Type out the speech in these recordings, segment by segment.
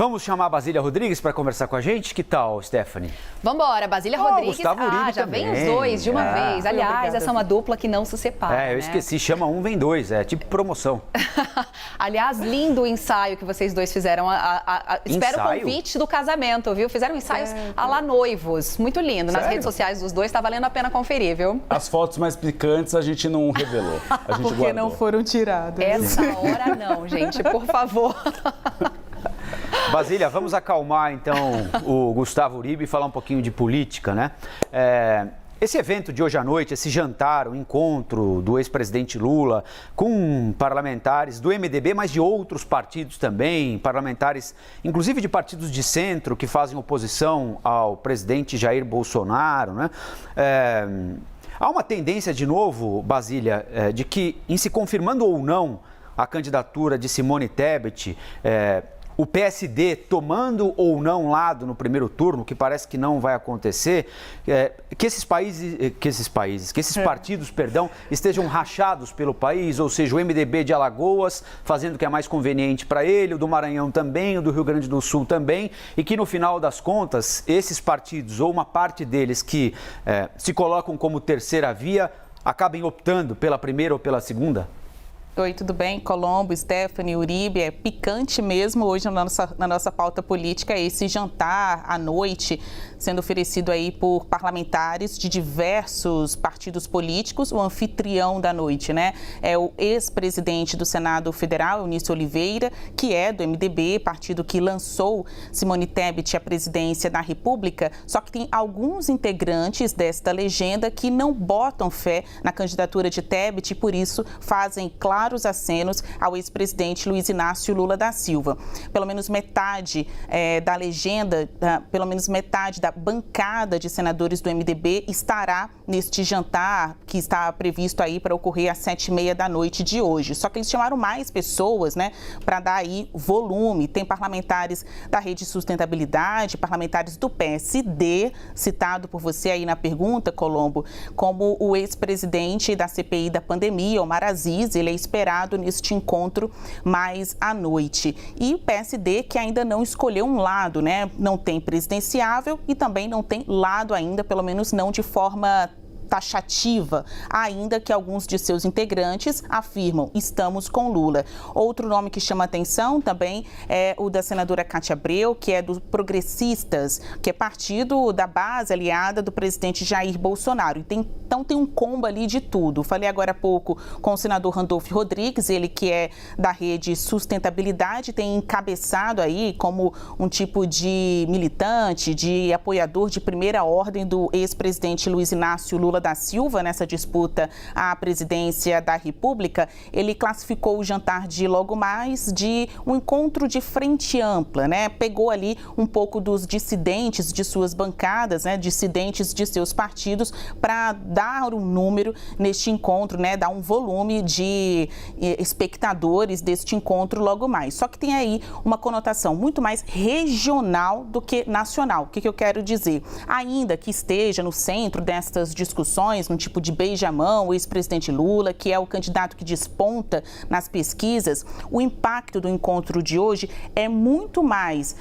Vamos chamar a Basília Rodrigues para conversar com a gente? Que tal, Stephanie? Vambora, Basília Rodrigues. Gustavo Uribe já também. vem os dois de uma vez. Aliás, obrigada. essa é uma dupla que não se separa. Eu esqueci, chama um, vem dois, é tipo promoção. Aliás, lindo o ensaio que vocês dois fizeram. Espero o convite do casamento, viu? Fizeram ensaios à la noivos. Muito lindo. Nas redes sociais dos dois, tá valendo a pena conferir, viu? As fotos mais picantes a gente não revelou. A gente Porque guardou. não foram tiradas. Essa hora não, gente, por favor. Basília, vamos acalmar então o Gustavo Uribe e falar um pouquinho de política, né? Esse evento de hoje à noite, esse jantar, o encontro do ex-presidente Lula com parlamentares do MDB, mas de outros partidos também, parlamentares, inclusive de partidos de centro que fazem oposição ao presidente Jair Bolsonaro, né? Há uma tendência, de novo, Basília, de que, em se confirmando ou não a candidatura de Simone Tebet, o PSD tomando ou não lado no primeiro turno, que parece que não vai acontecer, que esses partidos, estejam rachados pelo país, ou seja, o MDB de Alagoas fazendo o que é mais conveniente para ele, o do Maranhão também, o do Rio Grande do Sul também, e que no final das contas, esses partidos ou uma parte deles que se colocam como terceira via, acabem optando pela primeira ou pela segunda? Oi, tudo bem? Colombo, Stephanie, Uribe, é picante mesmo hoje na nossa pauta política esse jantar à noite sendo oferecido aí por parlamentares de diversos partidos políticos, o anfitrião da noite, né? É o ex-presidente do Senado Federal, Eunício Oliveira, que é do MDB, partido que lançou Simone Tebet à presidência da República, só que tem alguns integrantes desta legenda que não botam fé na candidatura de Tebet e por isso fazem claros acenos ao ex-presidente Luiz Inácio Lula da Silva. Pelo menos metade da legenda, pelo menos metade da bancada de senadores do MDB estará neste jantar que está previsto aí para ocorrer às 7h30 da noite de hoje. Só que eles chamaram mais pessoas, né, para dar aí volume. Tem parlamentares da Rede Sustentabilidade, parlamentares do PSD, citado por você aí na pergunta, Colombo, como o ex-presidente da CPI da pandemia, Omar Aziz, ele é esperado neste encontro mais à noite. E o PSD que ainda não escolheu um lado, né? Não tem presidenciável e também não tem lado ainda, pelo menos não de forma taxativa, ainda que alguns de seus integrantes afirmam, estamos com Lula. Outro nome que chama atenção também é o da senadora Cátia Abreu, que é do Progressistas, que é partido da base aliada do presidente Jair Bolsonaro. Então tem um combo ali de tudo. Falei agora há pouco com o senador Randolfo Rodrigues, ele que é da Rede Sustentabilidade, tem encabeçado aí como um tipo de militante, de apoiador de primeira ordem do ex-presidente Luiz Inácio Lula da Silva nessa disputa à presidência da República. Ele classificou o jantar de logo mais de um encontro de frente ampla, né? Pegou ali um pouco dos dissidentes de suas bancadas, né? Dissidentes de seus partidos para dar um número neste encontro, né? Dar um volume de espectadores deste encontro logo mais. Só que tem aí uma conotação muito mais regional do que nacional. O que eu quero dizer? Ainda que esteja no centro destas discussões, no tipo de beijamão, o ex-presidente Lula, que é o candidato que desponta nas pesquisas, o impacto do encontro de hoje é muito mais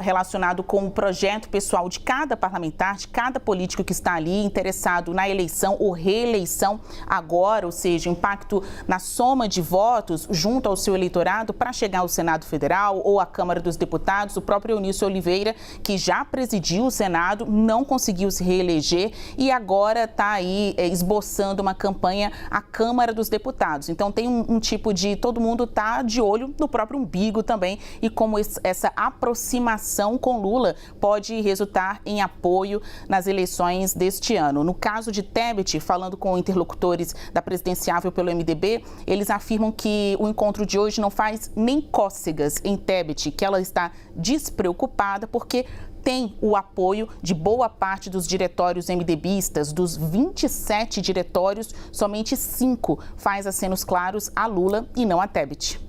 relacionado com o projeto pessoal de cada parlamentar, de cada político que está ali interessado na eleição ou reeleição agora, ou seja, impacto na soma de votos junto ao seu eleitorado para chegar ao Senado Federal ou à Câmara dos Deputados. O próprio Eunício Oliveira, que já presidiu o Senado, não conseguiu se reeleger e agora está aí esboçando uma campanha à Câmara dos Deputados. Então tem um tipo de todo mundo está de olho no próprio umbigo também e como essa aproximação com Lula pode resultar em apoio nas eleições deste ano. No caso de Tebet, falando com interlocutores da presidenciável pelo MDB, eles afirmam que o encontro de hoje não faz nem cócegas em Tebet, que ela está despreocupada porque tem o apoio de boa parte dos diretórios MDBistas. Dos 27 diretórios, somente 5 faz acenos claros a Lula e não a Tebet.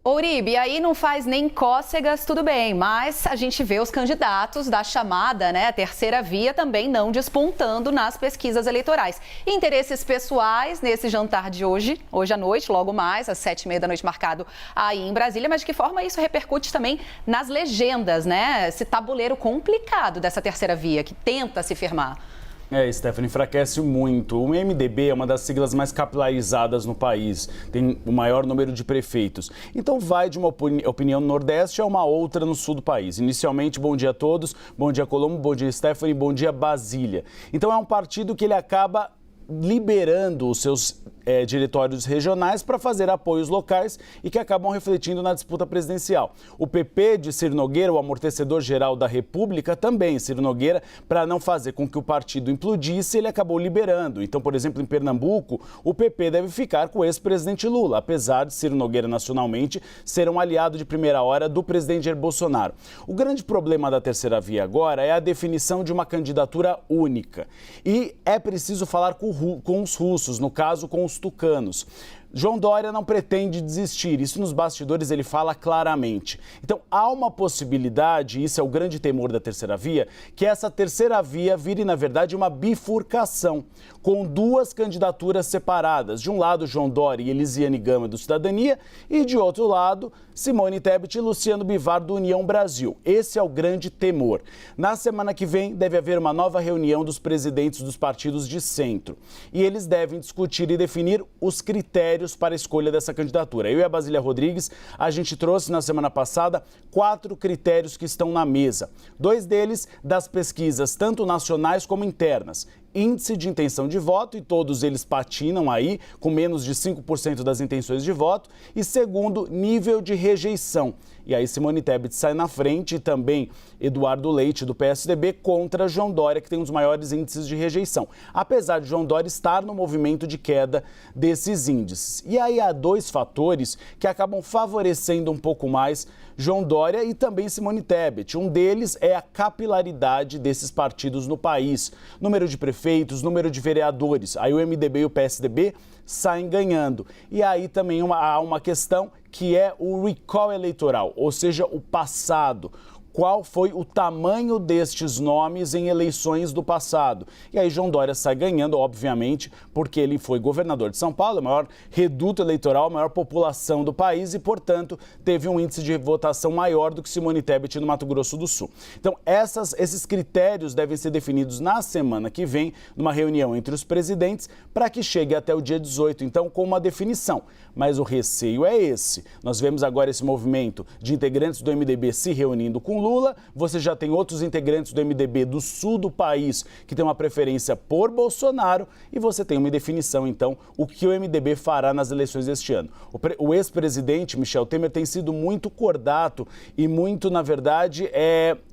Uribe, aí não faz nem cócegas, tudo bem, mas a gente vê os candidatos da chamada, né, terceira via também não despontando nas pesquisas eleitorais. Interesses pessoais nesse jantar de hoje à noite, logo mais, às 7h30 da noite, marcado aí em Brasília, mas de que forma isso repercute também nas legendas, né? Esse tabuleiro complicado dessa terceira via que tenta se firmar. Stephanie, enfraquece muito. O MDB é uma das siglas mais capilarizadas no país, tem o maior número de prefeitos. Então vai de uma opinião no Nordeste a uma outra no Sul do país. Inicialmente, bom dia a todos, bom dia Colombo, bom dia Stephanie, bom dia Basília. Então é um partido que ele acaba liberando os seus diretórios regionais para fazer apoios locais e que acabam refletindo na disputa presidencial. O PP de Ciro Nogueira, o amortecedor geral da República, também, Ciro Nogueira, para não fazer com que o partido implodisse, ele acabou liberando. Então, por exemplo, em Pernambuco, o PP deve ficar com o ex-presidente Lula, apesar de Ciro Nogueira nacionalmente ser um aliado de primeira hora do presidente Jair Bolsonaro. O grande problema da terceira via agora é a definição de uma candidatura única. E é preciso falar com os russos, no caso, com os tucanos. João Dória não pretende desistir, isso nos bastidores ele fala claramente. Então há uma possibilidade, isso é o grande temor da terceira via, que essa terceira via vire na verdade uma bifurcação, com duas candidaturas separadas. De um lado João Dória e Elisiane Gama do Cidadania e de outro lado Simone Tebet e Luciano Bivar do União Brasil. Esse é o grande temor. Na semana que vem deve haver uma nova reunião dos presidentes dos partidos de centro e eles devem discutir e definir os critérios para a escolha dessa candidatura. Eu e a Basília Rodrigues, a gente trouxe na semana passada 4 critérios que estão na mesa. 2 deles das pesquisas, tanto nacionais como internas. Índice de intenção de voto, e todos eles patinam aí, com menos de 5% das intenções de voto. E segundo, nível de rejeição. E aí Simone Tebet sai na frente e também Eduardo Leite, do PSDB, contra João Dória, que tem um dos maiores índices de rejeição. Apesar de João Dória estar no movimento de queda desses índices. E aí há 2 fatores que acabam favorecendo um pouco mais João Dória e também Simone Tebet. Um deles é a capilaridade desses partidos no país. Número de prefeitos, número de vereadores. Aí o MDB e o PSDB saem ganhando. E aí também há uma questão que é o recall eleitoral, ou seja, o passado. Qual foi o tamanho destes nomes em eleições do passado? E aí João Dória sai ganhando, obviamente, porque ele foi governador de São Paulo, o maior reduto eleitoral, a maior população do país e, portanto, teve um índice de votação maior do que Simone Tebet no Mato Grosso do Sul. Então, esses critérios devem ser definidos na semana que vem, numa reunião entre os presidentes, para que chegue até o dia 18, então, com uma definição. Mas o receio é esse. Nós vemos agora esse movimento de integrantes do MDB se reunindo com Lula, você já tem outros integrantes do MDB do sul do país que tem uma preferência por Bolsonaro e você tem uma indefinição, então, o que o MDB fará nas eleições deste ano. O ex-presidente Michel Temer tem sido muito cordato e muito, na verdade,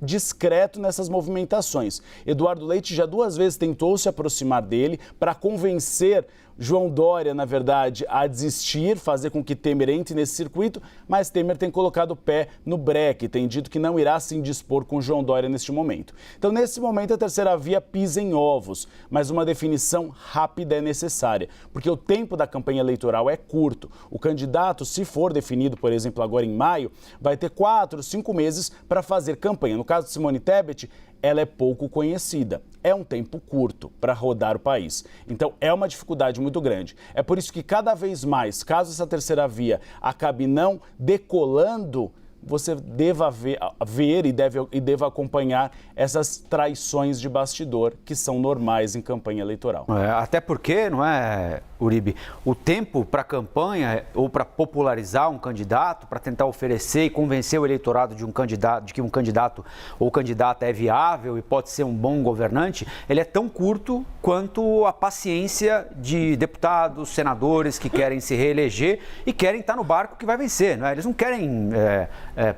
discreto nessas movimentações. Eduardo Leite já 2 vezes tentou se aproximar dele para convencer João Dória, na verdade, a desistir, fazer com que Temer entre nesse circuito, mas Temer tem colocado o pé no breque, tem dito que não irá se indispor com João Dória neste momento. Então, nesse momento, a terceira via pisa em ovos, mas uma definição rápida é necessária, porque o tempo da campanha eleitoral é curto. O candidato, se for definido, por exemplo, agora em maio, vai ter 4, 5 meses para fazer campanha. No caso de Simone Tebet, ela é pouco conhecida. É um tempo curto para rodar o país. Então, é uma dificuldade muito grande. É por isso que cada vez mais, caso essa terceira via acabe não decolando, você deva ver e deva acompanhar essas traições de bastidor que são normais em campanha eleitoral. Até porque, não é, Uribe, o tempo para a campanha ou para popularizar um candidato, para tentar oferecer e convencer o eleitorado de que um candidato ou candidata é viável e pode ser um bom governante, ele é tão curto quanto a paciência de deputados, senadores que querem se reeleger e querem estar no barco que vai vencer, não é? Eles não querem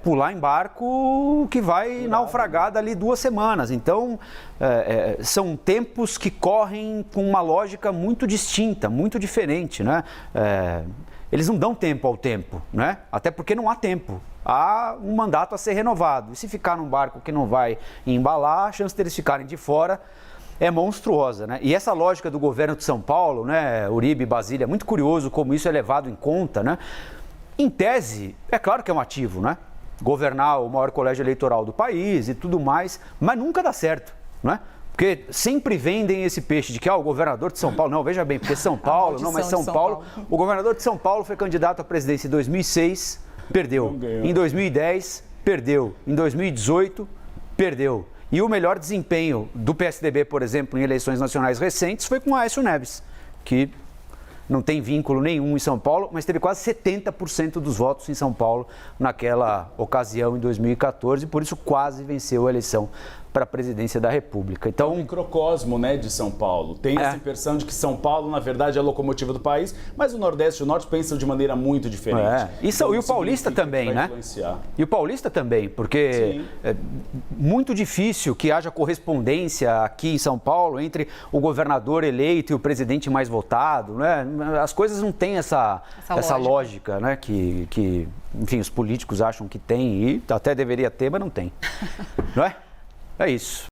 pular em barco que vai naufragar dali 2 semanas. Então, são tempos que correm com uma lógica muito distinta, muito diferente, né? Eles não dão tempo ao tempo, né? Até porque não há tempo. Há um mandato a ser renovado. E se ficar num barco que não vai embalar, a chance deles ficarem de fora é monstruosa, né? E essa lógica do governo de São Paulo, né, Uribe, Basília, é muito curioso como isso é levado em conta, né? em tese, é claro que é um ativo, né? Governar o maior colégio eleitoral do país e tudo mais, mas nunca dá certo, né? Porque sempre vendem esse peixe de que o governador de São Paulo, não, veja bem, porque São Paulo, não, mas São Paulo. O governador de São Paulo foi candidato à presidência em 2006, perdeu. Em 2010, perdeu. Em 2018, perdeu. E o melhor desempenho do PSDB, por exemplo, em eleições nacionais recentes, foi com o Aécio Neves, que não tem vínculo nenhum em São Paulo, mas teve quase 70% dos votos em São Paulo naquela ocasião, em 2014, e por isso quase venceu a eleição para a presidência da República. Então, o microcosmo, né, de São Paulo. Tem essa impressão de que São Paulo, na verdade, é a locomotiva do país, mas o Nordeste e o Norte pensam de maneira muito diferente. Então, e o paulista também, né? E o paulista também, porque é muito difícil que haja correspondência aqui em São Paulo entre o governador eleito e o presidente mais votado, né? As coisas não têm essa lógica, né? Que, enfim, os políticos acham que tem e até deveria ter, mas não tem. Não é? É isso.